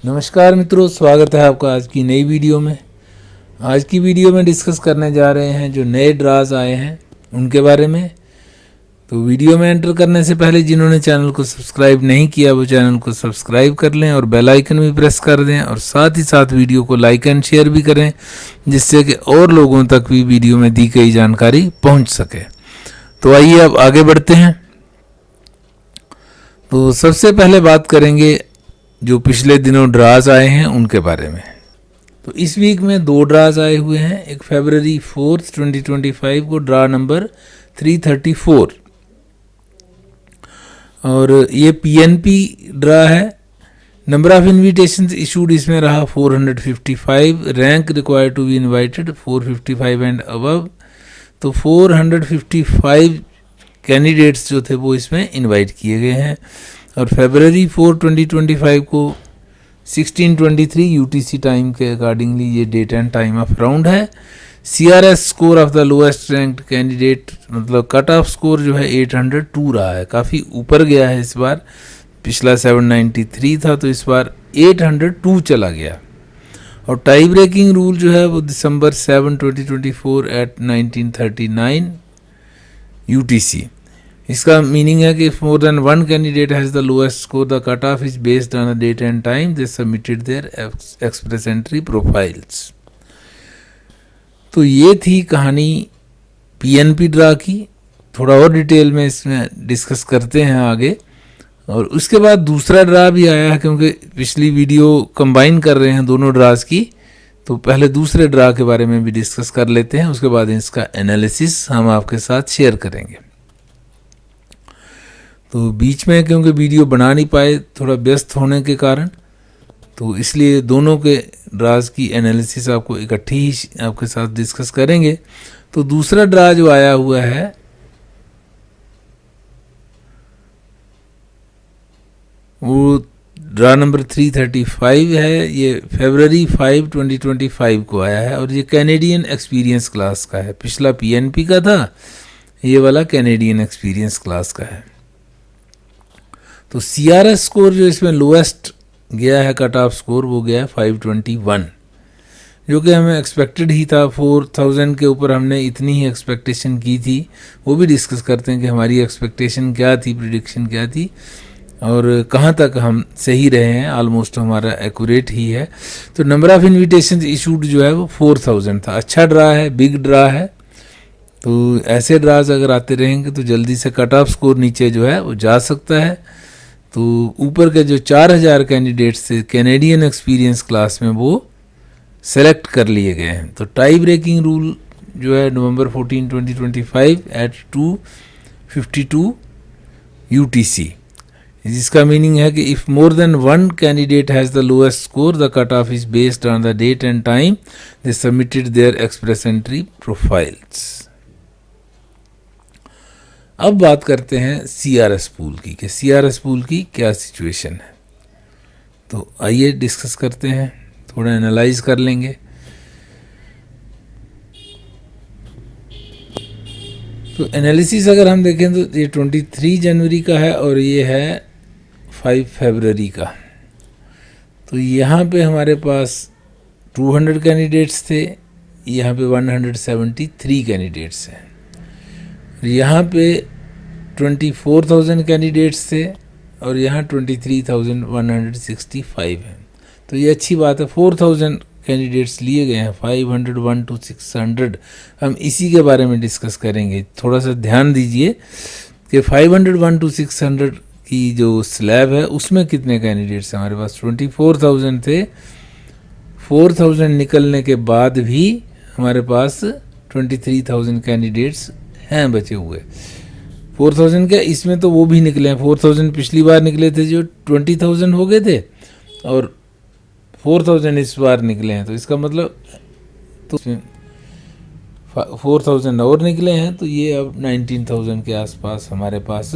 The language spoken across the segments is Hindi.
नमस्कार मित्रों, स्वागत है आपका आज की नई वीडियो में। आज की वीडियो में डिस्कस करने जा रहे हैं जो नए ड्राज आए हैं उनके बारे में। तो वीडियो में एंटर करने से पहले जिन्होंने चैनल को सब्सक्राइब नहीं किया वो चैनल को सब्सक्राइब कर लें और बेल आइकन भी प्रेस कर दें और साथ ही साथ वीडियो को लाइक एंड शेयर भी करें, जिससे कि और लोगों तक भी वीडियो में दी गई जानकारी पहुंच सके। तो आइए अब आगे बढ़ते हैं। तो सबसे पहले बात करेंगे जो पिछले दिनों ड्राज आए हैं उनके बारे में। तो इस वीक में 2 ड्राज आए हुए हैं। एक फरवरी 4, 2025 को ड्रा नंबर 334 और ये पीएनपी ड्रा है। नंबर ऑफ इन्विटेशंस इशूड इसमें रहा 455। Rank required to be invited 455 and above. तो 455 कैंडिडेट्स जो थे वो इसमें इनवाइट किए गए हैं। और फरवरी 4, 2025 को 16:23 यूटीसी टाइम के अकॉर्डिंगली ये date and time of round है। CRS score of the lowest ranked candidate मतलब कट ऑफ स्कोर जो है 802 रहा है, काफ़ी ऊपर गया है इस बार। पिछला 793 था तो इस बार 802 चला गया। और टाई ब्रेकिंग रूल जो है वो दिसंबर 7, 2024 एट 1939 यूटीसी। इसका मीनिंग है कि if more than one candidate has the lowest score the cut off is based on the date and time they submitted their express entry profiles. तो ये थी कहानी पीएनपी ड्रा की। थोड़ा और डिटेल में इसमें डिस्कस करते हैं आगे। और उसके बाद दूसरा ड्रा भी आया है, क्योंकि पिछली वीडियो कंबाइन कर रहे हैं दोनों ड्राज की। तो पहले दूसरे ड्रा के बारे में भी डिस्कस कर लेते हैं, उसके बाद इसका एनालिसिस हम आपके साथ शेयर करेंगे। तो बीच में क्योंकि वीडियो बना नहीं पाए थोड़ा व्यस्त होने के कारण, तो इसलिए दोनों के ड्राज की एनालिसिस आपको इकट्ठी ही आपके साथ डिस्कस करेंगे। तो दूसरा ड्रा जो आया हुआ है वो ड्रा नंबर 335 है। ये फरवरी 5, 2025 को आया है और ये कैनेडियन एक्सपीरियंस क्लास का है। पिछला पीएनपी का था, ये वाला कैनेडियन एक्सपीरियंस क्लास का है। तो सीआरएस स्कोर जो इसमें लोएस्ट गया है कट ऑफ स्कोर वो गया है 521, जो कि हमें एक्सपेक्टेड ही था। 4000 के ऊपर हमने इतनी ही एक्सपेक्टेशन की थी। वो भी डिस्कस करते हैं कि हमारी एक्सपेक्टेशन क्या थी, प्रिडिक्शन क्या थी और कहाँ तक हम सही रहे हैं। ऑलमोस्ट हमारा एक्यूरेट ही है। तो नंबर ऑफ इन्विटेशन इशूड जो है वो 4000 था। अच्छा ड्रा है, बिग ड्रा है। तो ऐसे ड्राज अगर आते रहेंगे तो जल्दी से कट ऑफ स्कोर नीचे जो है वो जा सकता है। तो ऊपर के जो 4000 कैंडिडेट्स थे कैनेडियन एक्सपीरियंस क्लास में वो सेलेक्ट कर लिए गए हैं। तो टाई ब्रेकिंग रूल जो है नवंबर 14, 2025 एट 2:52 यूटीसी, जिसका मीनिंग है कि if more than one candidate has the lowest score the cut off is based on the date and time they submitted their express entry profiles. अब बात करते हैं सीआरएस पूल की कि सीआरएस पूल की क्या सिचुएशन है। तो आइए डिस्कस करते हैं, थोड़ा एनालाइज कर लेंगे। तो एनालिसिस अगर हम देखें तो ये 23 जनवरी का है और ये है 5 फरवरी का। तो यहाँ पे हमारे पास 200 कैंडिडेट्स थे, यहाँ पे 173 कैंडिडेट्स हैं। यहाँ पे 24,000 कैंडिडेट्स थे और यहाँ 23,165 हैं। तो ये अच्छी बात है। 4,000 कैंडिडेट्स लिए गए हैं, 501 to 600। हम इसी के बारे में डिस्कस करेंगे। थोड़ा सा ध्यान दीजिए कि 501 to 600 की जो स्लैब है उसमें कितने कैंडिडेट्स हैं हमारे पास। 24,000 थे। 4,000 निकलने के बाद भी हमारे पास 23,000 कैंडिडेट्स हैं बचे हुए। 4,000 क्या, इसमें तो वो भी निकले हैं। 4,000 पिछली बार निकले थे जो 20,000 हो गए थे और 4,000 इस बार निकले हैं। तो इसका मतलब तो 4,000 और निकले हैं। तो ये अब 19,000 के आसपास हमारे पास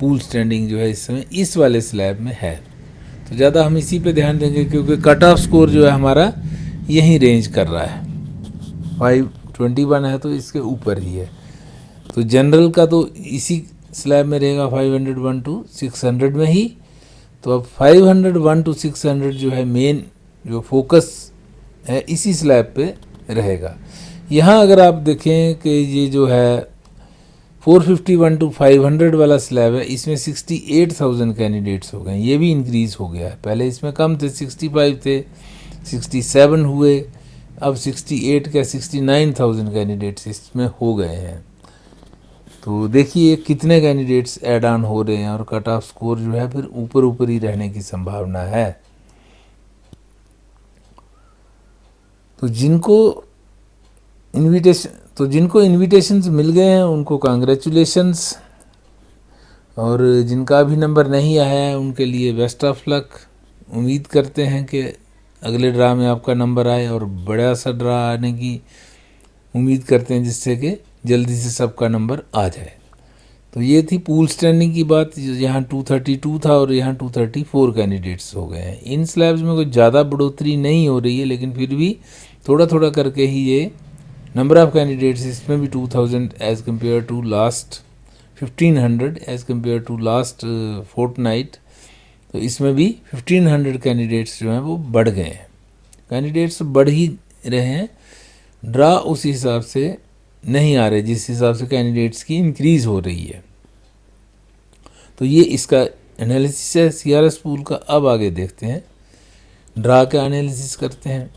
पूल स्टैंडिंग जो है इस समय इस वाले स्लैब में है। तो ज़्यादा हम इसी पे ध्यान देंगे क्योंकि कट ऑफ स्कोर जो है हमारा यही रेंज कर रहा है। 521 है तो इसके ऊपर ही है। तो जनरल का तो इसी स्लैब में रहेगा 501 to 600 में ही। तो अब 501 to 600 जो है मेन जो फोकस है इसी स्लैब पे रहेगा। यहाँ अगर आप देखें कि ये जो है 451 to 500 वाला स्लैब है, इसमें 68,000 कैंडिडेट्स हो गए, ये भी इंक्रीज़ हो गया है। पहले इसमें कम थे, 65 थे, 67 हुए, अब 68 का 69,000 कैंडिडेट्स इसमें हो गए हैं। तो देखिए कितने कैंडिडेट्स ऐड ऑन हो रहे हैं और कट ऑफ स्कोर जो है फिर ऊपर ऊपर ही रहने की संभावना है। तो जिनको इनविटेशंस मिल गए हैं उनको कांग्रेचुलेशंस, और जिनका भी नंबर नहीं आया है उनके लिए बेस्ट ऑफ लक। उम्मीद करते हैं कि अगले ड्रा में आपका नंबर आए और बड़ा सा ड्रा आने की उम्मीद करते हैं, जिससे कि जल्दी से सबका नंबर आ जाए। तो ये थी पूल स्टैंडिंग की बात। यहाँ 232 था और यहाँ 234 कैंडिडेट्स हो गए हैं। इन स्लैब्स में कोई ज़्यादा बढ़ोतरी नहीं हो रही है, लेकिन फिर भी थोड़ा थोड़ा करके ही ये नंबर ऑफ़ कैंडिडेट्स, इसमें भी 2000 as compare to last 1500 as compare to last fortnight, तो इसमें भी 1500 कैंडिडेट्स जो हैं वो बढ़ गए हैं। कैंडिडेट्स बढ़ ही रहे हैं, ड्रा उस हिसाब से नहीं आ रहे जिस हिसाब से कैंडिडेट्स की इंक्रीज़ हो रही है। तो ये इसका एनालिसिस है सीआरएस पूल का। अब आगे देखते हैं ड्रा का एनालिसिस करते हैं।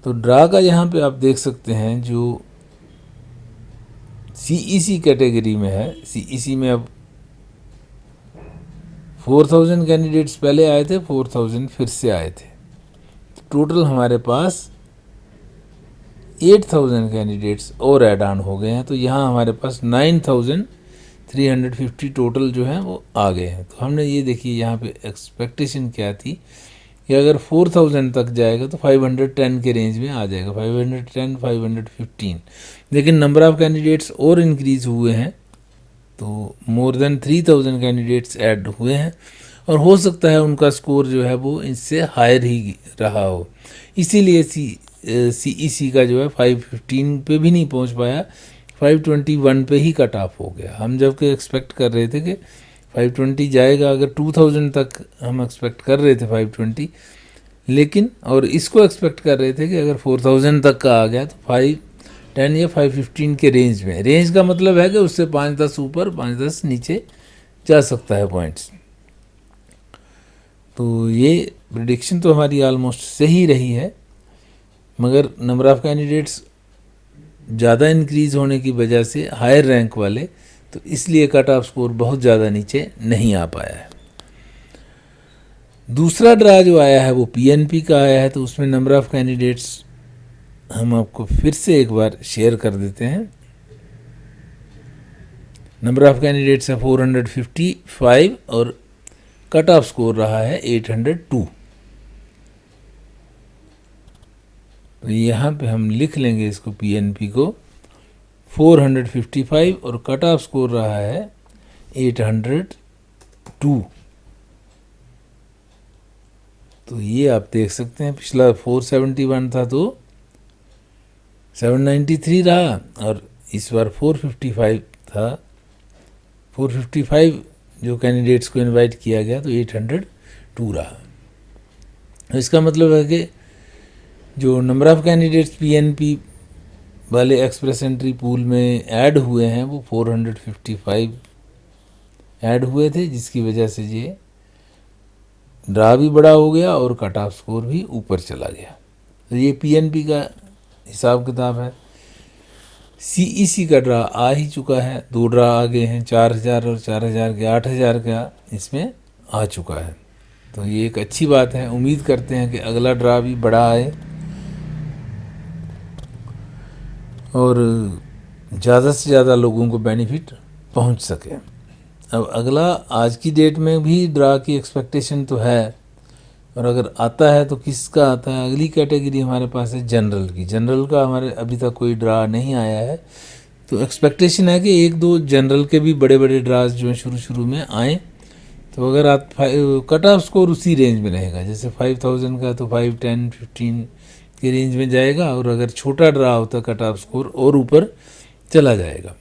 तो ड्रा का यहाँ पे आप देख सकते हैं जो सीईसी कैटेगरी में है, सीईसी में अब 4000 कैंडिडेट्स पहले आए थे, 4000 फिर से आए थे। टोटल हमारे पास 8000 कैंडिडेट्स और ऐड ऑन हो गए हैं। तो यहाँ हमारे पास 9350 टोटल जो हैं वो आ गए हैं। तो हमने ये देखिए यहाँ पे एक्सपेक्टेशन क्या थी कि अगर 4000 तक जाएगा तो 510 के रेंज में आ जाएगा, 510 515, लेकिन नंबर ऑफ़ कैंडिडेट्स और इंक्रीज़ हुए हैं, तो मोर देन 3000 कैंडिडेट्स ऐड हुए हैं, और हो सकता है उनका स्कोर जो है वो इससे हायर ही रहा हो। इसीलिए सीईसी का जो है 515 पे भी नहीं पहुंच पाया, 521 पे ही कट ऑफ हो गया। हम जबकि एक्सपेक्ट कर रहे थे कि 520 जाएगा, अगर 2000 तक हम एक्सपेक्ट कर रहे थे 520, लेकिन और इसको एक्सपेक्ट कर रहे थे कि अगर 4000 तक का आ गया तो 510 या 515 के रेंज में। रेंज का मतलब है कि उससे 5-10 ऊपर 5-10 नीचे जा सकता है पॉइंट्स। तो ये प्रेडिक्शन तो हमारी ऑलमोस्ट सही रही है, मगर नंबर ऑफ़ कैंडिडेट्स ज़्यादा इंक्रीज़ होने की वजह से हायर रैंक वाले, तो इसलिए कट ऑफ स्कोर बहुत ज़्यादा नीचे नहीं आ पाया है। दूसरा ड्रा जो आया है वो पीएनपी का आया है। तो उसमें नंबर ऑफ़ कैंडिडेट्स हम आपको फिर से एक बार शेयर कर देते हैं। नंबर ऑफ़ कैंडिडेट्स है 455 और कट ऑफ स्कोर रहा है 802। तो यहाँ पे हम लिख लेंगे इसको, पीएनपी को 455 और कट ऑफ स्कोर रहा है 802। तो ये आप देख सकते हैं, पिछला 471 था तो 793 रहा, और इस बार 455 था। 455 जो कैंडिडेट्स को इनवाइट किया गया तो 802 रहा। इसका मतलब है कि जो नंबर ऑफ़ कैंडिडेट्स पीएनपी वाले एक्सप्रेस एंट्री पूल में ऐड हुए हैं वो 455 ऐड हुए थे, जिसकी वजह से ये ड्रा भी बड़ा हो गया और कट ऑफ स्कोर भी ऊपर चला गया। तो ये पीएनपी का हिसाब किताब है। सीईसी का ड्रा आ ही चुका है, 2 ड्रा आ गए हैं, 4000 और 4000 के 8000 का इसमें आ चुका है। तो ये एक अच्छी बात है। उम्मीद करते हैं कि अगला ड्रा भी बड़ा आए और ज़्यादा से ज़्यादा लोगों को बेनिफिट पहुंच सके। अब अगला आज की डेट में भी ड्रा की एक्सपेक्टेशन तो है, और अगर आता है तो किसका आता है। अगली कैटेगरी हमारे पास है जनरल की। जनरल का हमारे अभी तक कोई ड्रा नहीं आया है, तो एक्सपेक्टेशन है कि 1-2 जनरल के भी बड़े बड़े ड्राज जो हैं शुरू में आएँ। तो अगर आप कट ऑफ स्कोर उसी रेंज में रहेगा, जैसे 5000 का तो 5, 10, 15 के रेंज में जाएगा, और अगर छोटा ड्रा होता कट ऑफ स्कोर और ऊपर चला जाएगा।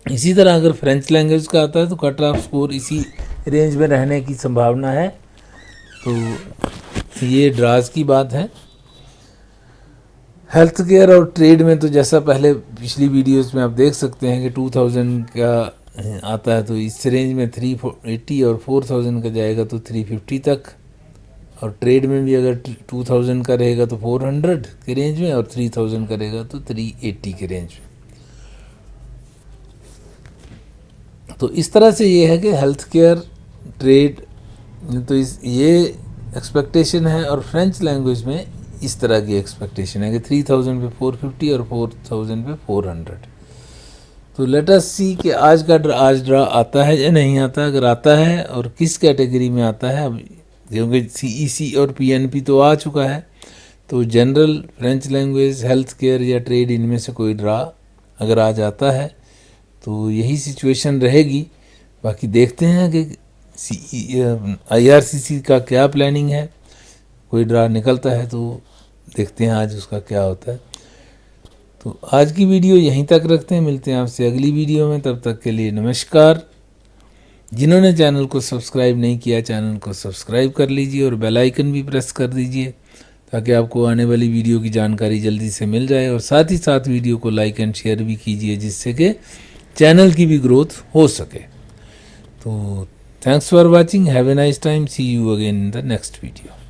इसी तरह अगर फ्रेंच लैंग्वेज का आता है तो कट ऑफ स्कोर इसी रेंज में रहने की संभावना है। तो ये ड्राज की बात है। हेल्थ केयर और ट्रेड में तो जैसा पहले पिछली वीडियोस में आप देख सकते हैं कि 2000 का आता है, तो इस रेंज में 380 और 4000 का जाएगा तो 350 तक, और ट्रेड में भी अगर 2000 का रहेगा तो 400 के रेंज में, और 3000 का रहेगा तो 380 के रेंज में। तो इस तरह से ये है कि हेल्थ केयर, ट्रेड, तो ये एक्सपेक्टेशन है, और फ्रेंच लैंग्वेज में इस तरह की एक्सपेक्टेशन है कि 3000 पे 450 और 4000 पे 400। तो लेट अस सी कि आज ड्रा आता है या नहीं आता। अगर आता है और किस कैटेगरी में आता है, अब क्योंकि CEC और PNP तो आ चुका है, तो general, French language, health care या ट्रेड, इनमें से कोई ड्रा अगर आज आता है तो यही सिचुएशन रहेगी। बाकी देखते हैं कि IRCC का क्या प्लानिंग है। कोई ड्रा निकलता है तो देखते हैं आज उसका क्या होता है। तो आज की वीडियो यहीं तक रखते हैं, मिलते हैं आपसे अगली वीडियो में। तब तक के लिए नमस्कार। जिन्होंने चैनल को सब्सक्राइब नहीं किया, चैनल को सब्सक्राइब कर लीजिए और बेल आइकन भी प्रेस कर दीजिए, ताकि आपको आने वाली वीडियो की जानकारी जल्दी से मिल जाए। और साथ ही साथ वीडियो को लाइक एंड शेयर भी कीजिए, जिससे कि चैनल की भी ग्रोथ हो सके। तो thanks for watching, have a nice time, see you again in the next video.